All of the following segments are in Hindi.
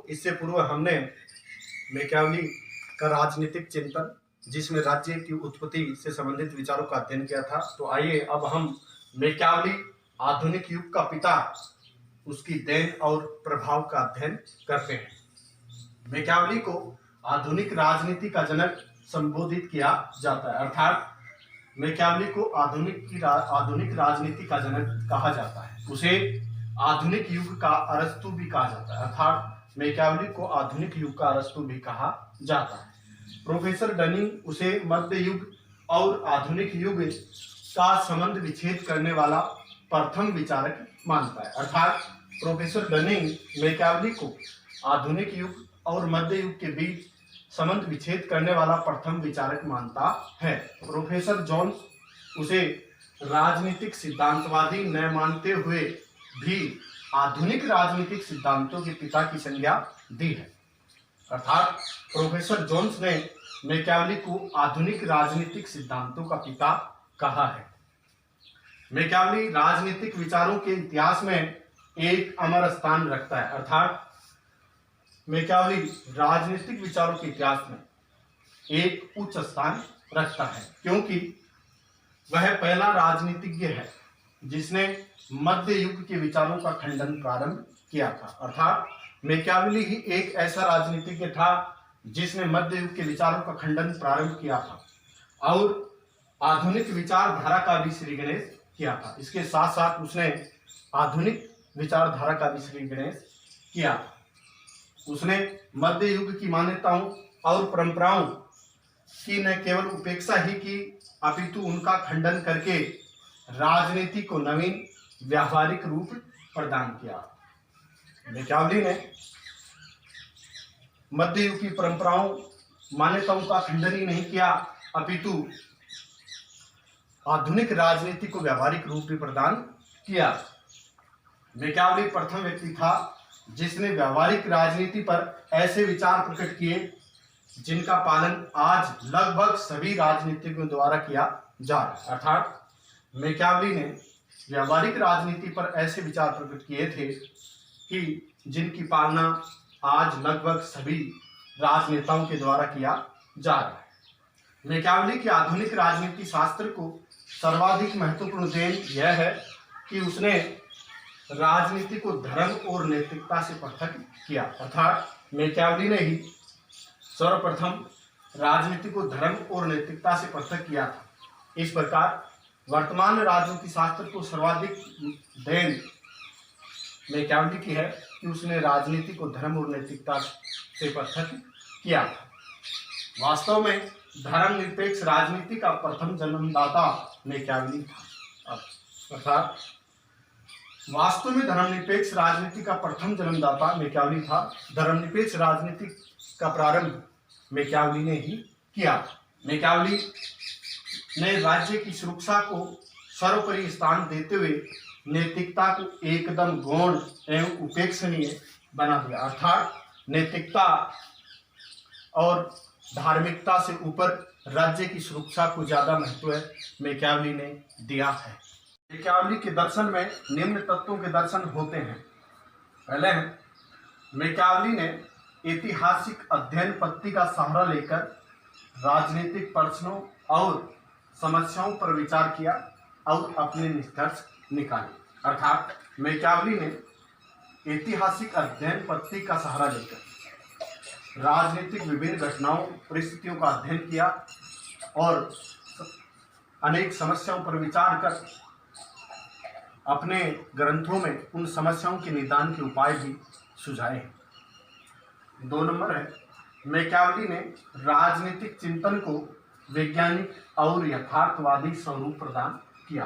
इससे पूर्व हमने मैकियावेली का राजनीतिक चिंतन, जिसमें राज्य की उत्पत्ति से संबंधित विचारों का अध्ययन किया था। तो आइए अब हम मैकियावेली आधुनिक युग का पिता, उसकी देन और प्रभाव का अध्ययन करते हैं। मैकियावेली को आधुनिक राजनीति का जनक संबोधित किया जाता है, अर्थात मैकियावेली को आधुनिक राजनीति का जनक कहा जाता है। उसे आधुनिक युग का अरस्तु भी कहा जाता है, अर्थात मैकियावेली को आधुनिक युग का अरस्तु भी कहा जाता है। प्रोफेसर डनिंग उसे मध्य युग और आधुनिक युग का संबंध विच्छेद करने वाला प्रथम विचारक मानता है, अर्थात प्रोफेसर डनिंग मैकियावेली को आधुनिक युग और मध्य युग के बीच संबंध विच्छेद करने वाला प्रथम विचारक मानता है। प्रोफेसर जोन्स उसे राजनीतिक सिद्धांतवादी न मानते हुए भी आधुनिक राजनीतिक सिद्धांतों के पिता की संज्ञा दी है, अर्थात प्रोफेसर जोन्स ने मैकियावेली को आधुनिक राजनीतिक सिद्धांतों का पिता कहा है। मैकियावेली राजनीतिक विचारों के इतिहास में एक अमर स्थान रखता है, अर्थात मैकियावेली राजनीतिक विचारों के इतिहास में एक उच्च स्थान रखता है, क्योंकि वह पहला राजनीतिज्ञ है जिसने मध्य युग के विचारों का खंडन प्रारंभ किया था, अर्थात मैकियावेली ही एक ऐसा राजनीतिज्ञ था जिसने मध्य युग के विचारों का खंडन प्रारंभ किया था और आधुनिक विचारधारा का भी श्री गणेश किया था। इसके साथ साथ उसने आधुनिक विचारधारा का भी श्री गणेश किया था। उसने मध्य युग की मान्यताओं और परंपराओं की न केवल उपेक्षा ही की, अपितु उनका खंडन करके राजनीति को नवीन व्यावहारिक रूप प्रदान किया। मैकियावेली ने मध्य युग की परंपराओं मान्यताओं का खंडन ही नहीं किया, अपितु आधुनिक राजनीति को व्यावहारिक रूप भी प्रदान किया। मैकियावेली प्रथम व्यक्ति था जिसने व्यावहारिक राजनीति पर ऐसे विचार प्रकट किए जिनका पालन आज लगभग सभी राजनीतिज्ञों द्वारा किया जा रहा है, अर्थात मैकियावेली ने व्यावहारिक राजनीति पर ऐसे विचार प्रकट किए थे कि जिनकी पालना आज लगभग सभी राजनेताओं के द्वारा किया जा रहा है। मैकियावेली के आधुनिक राजनीति शास्त्र को सर्वाधिक महत्वपूर्ण देन यह है कि उसने राजनीति को धर्म और नैतिकता से पृथक किया, अर्थात मैकियावेली ने ही सर्वप्रथम राजनीति को धर्म और नैतिकता से पृथक किया था। इस प्रकार वर्तमान राजनीति शास्त्र को सर्वाधिक देन मैकियावेली की है कि उसने राजनीति को धर्म और नैतिकता से पृथक किया था। वास्तव में धर्मनिरपेक्ष राजनीति का प्रथम जन्मदाता मैकियावेली था, अर्थात वास्तव में धर्मनिरपेक्ष राजनीति का प्रथम जन्मदाता मैकियावेली था। धर्मनिरपेक्ष राजनीति का प्रारंभ मैकियावेली ने ही किया। मैकियावेली ने राज्य की सुरक्षा को सर्वोपरि स्थान देते हुए नैतिकता को एकदम गौण एवं उपेक्षणीय बना दिया, अर्थात नैतिकता और धार्मिकता से ऊपर राज्य की सुरक्षा को ज्यादा महत्व मैकियावेली ने दिया है। मैकियावेली के दर्शन में निम्न तत्वों के दर्शन होते हैं। पहले मैकियावेली ने ऐतिहासिक अध्ययन पद्धति का सहारा लेकर राजनीतिक प्रश्नों और समस्याओं पर विचार किया और अपने निष्कर्ष निकाले, अर्थात मैकियावेली ने ऐतिहासिक अध्ययन पद्धति का सहारा लेकर राजनीतिक विभिन्न घटनाओं परिस्थितियों का अध्ययन किया और अनेक समस्याओं पर विचार कर अपने ग्रंथों में उन समस्याओं के निदान के उपाय भी सुझाए हैं। 2 नंबर है, मैकियावेली ने राजनीतिक चिंतन को वैज्ञानिक और यथार्थवादी स्वरूप प्रदान किया।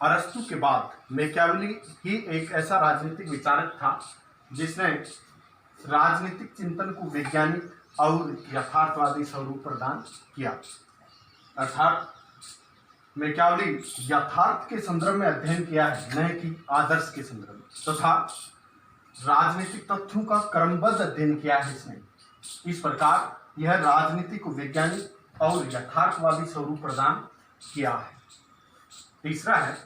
अरस्तु के बाद मैकियावेली ही एक ऐसा राजनीतिक विचारक था जिसने राजनीतिक चिंतन को वैज्ञानिक और यथार्थवादी स्वरूप प्रदान किया, अर्थात मैकियावेली यथार्थ के संदर्भ में अध्ययन किया है, न कि आदर्श के संदर्भ में, तथा राजनीतिक तथ्यों का क्रमबद्ध अध्ययन किया है इसने। इस प्रकार यह राजनीति को वैज्ञानिक और यथार्थवादी स्वरूप प्रदान किया है। तीसरा है,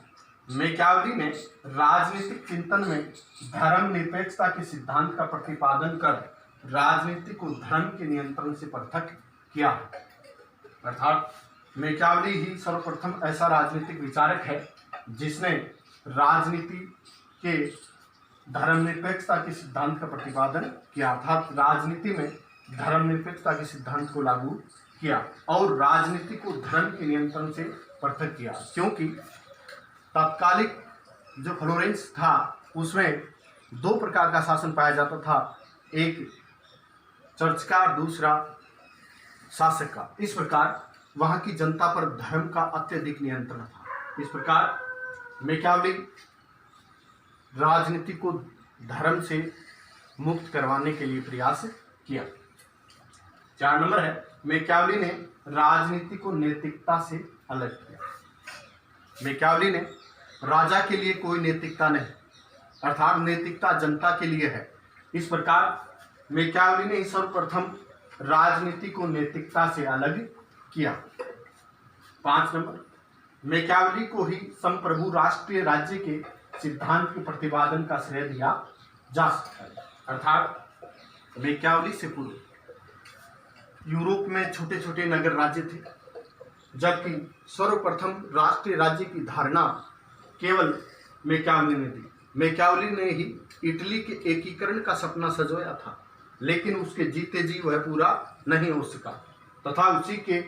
मैकियावली ने राजनीतिक चिंतन में धर्मनिरपेक्षता के सिद्धांत का प्रतिपादन कर राजनीति को धर्म के नियंत्रण से पृथक किया। अर्थात मैकियावली ही सर्वप्रथम ऐसा राजनीतिक विचारक है जिसने राजनीति के धर्मनिरपेक्षता के सिद्धांत का प्रतिपादन किया, अर्थात राजनीति में धर्मनिरपेक्षता के सिद्धांत को लागू किया और राजनीति को धर्म के नियंत्रण से पृथक किया। क्योंकि तत्कालिक जो फ्लोरेंस था उसमें दो प्रकार का शासन पाया जाता था, एक चर्च का और दूसरा शासक का। इस प्रकार वहाँ की जनता पर धर्म का अत्यधिक नियंत्रण था। इस प्रकार मैकियावली राजनीति को धर्म से मुक्त करवाने के लिए प्रयास किया। 4 नंबर है, मैकियावली ने राजनीति को नैतिकता से अलग किया। मैकियावली ने राजा के लिए कोई नैतिकता नहीं, अर्थात नैतिकता जनता के लिए है। इस प्रकार मैकियावली ने सर्वप्रथम राजनीति को नैतिकता से अलग किया। 5 नंबर, मैकियावली को ही संप्रभु राष्ट्रीय राज्य के सिद्धांत के प्रतिपादन का श्रेय दिया जा सकता है। अर्थात मैकियावली से पूर्व यूरोप में छोटे छोटे नगर राज्य थे, जबकि सर्वप्रथम राष्ट्रीय राज्य की धारणा केवल मैकियावली ने दी। मैकियावली ने ही इटली के एकीकरण का सपना सजोया था, लेकिन उसके जीते जी वह पूरा नहीं हो सका तथा उसी के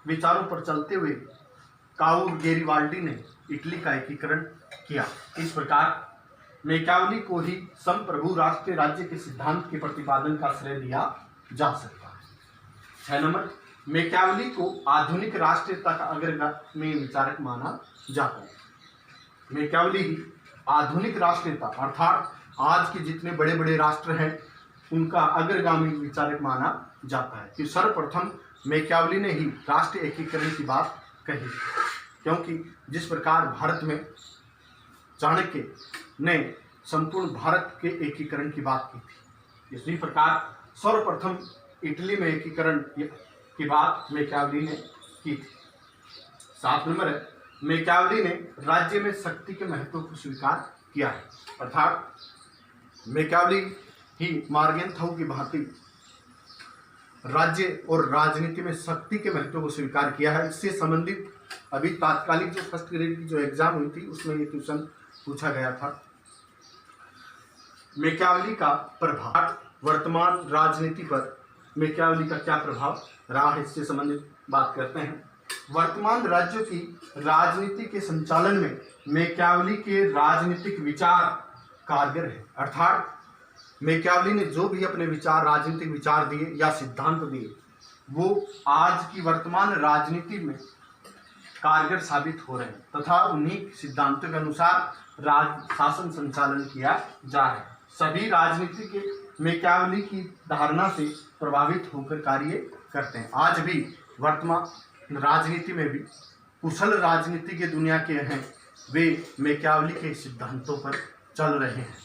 विचारों पर चलते हुए काउर गेरिबाल्डी ने इटली का एकीकरण किया। इस प्रकार मैकियावली को ही संप्रभु राष्ट्रीय राज्य के सिद्धांत के प्रतिपादन का श्रेय दिया जा सकता है। 6 नंबर, मैकियावली को आधुनिक राष्ट्रीयता का अग्रगामी विचारक माना जाता है। मैकियावली ही आधुनिक राष्ट्रीयता अर्थात आज के जितने बड़े बड़े राष्ट्र हैं उनका अग्रगामी विचारक माना जाता है कि सर्वप्रथम मैकियावली ने ही राष्ट्रीय एकीकरण की बात कही, क्योंकि जिस प्रकार भारत में चाणक्य ने संपूर्ण भारत के एकीकरण की बात की थी, इसी प्रकार सर्वप्रथम इटली में एकीकरण की बात मैकियावली ने की थी। 7 नंबर है, मैकियावली ने राज्य में शक्ति के महत्व को स्वीकार किया है। अर्थात मैकियावली ही मार्गेंथाउ की भांति राज्य और राजनीति में शक्ति के महत्व को स्वीकार किया है। इससे संबंधित अभी तात्कालिक जो फर्स्ट ग्रेड की जो एग्जाम हुई थी उसमें ये क्वेश्चन पूछा गया था। मैकियावली का प्रभाव वर्तमान राजनीति पर मैकियावली का क्या प्रभाव रहा है, इससे संबंधित बात करते हैं। वर्तमान राज्यों की राजनीति के संचालन में मैकियावली के राजनीतिक विचार कारगर है। अर्थात मैकियावली ने जो भी अपने विचार राजनीतिक विचार दिए या सिद्धांत दिए वो आज की वर्तमान राजनीति में कारगर साबित हो रहे हैं तथा उन्हीं सिद्धांतों के अनुसार शासन संचालन किया जा रहा है। सभी राजनीति के मैकियावली की धारणा से प्रभावित होकर कार्य करते हैं। आज भी वर्तमान राजनीति में भी कुशल राजनीति के दुनिया के हैं वे मैकियावली के सिद्धांतों पर चल रहे हैं।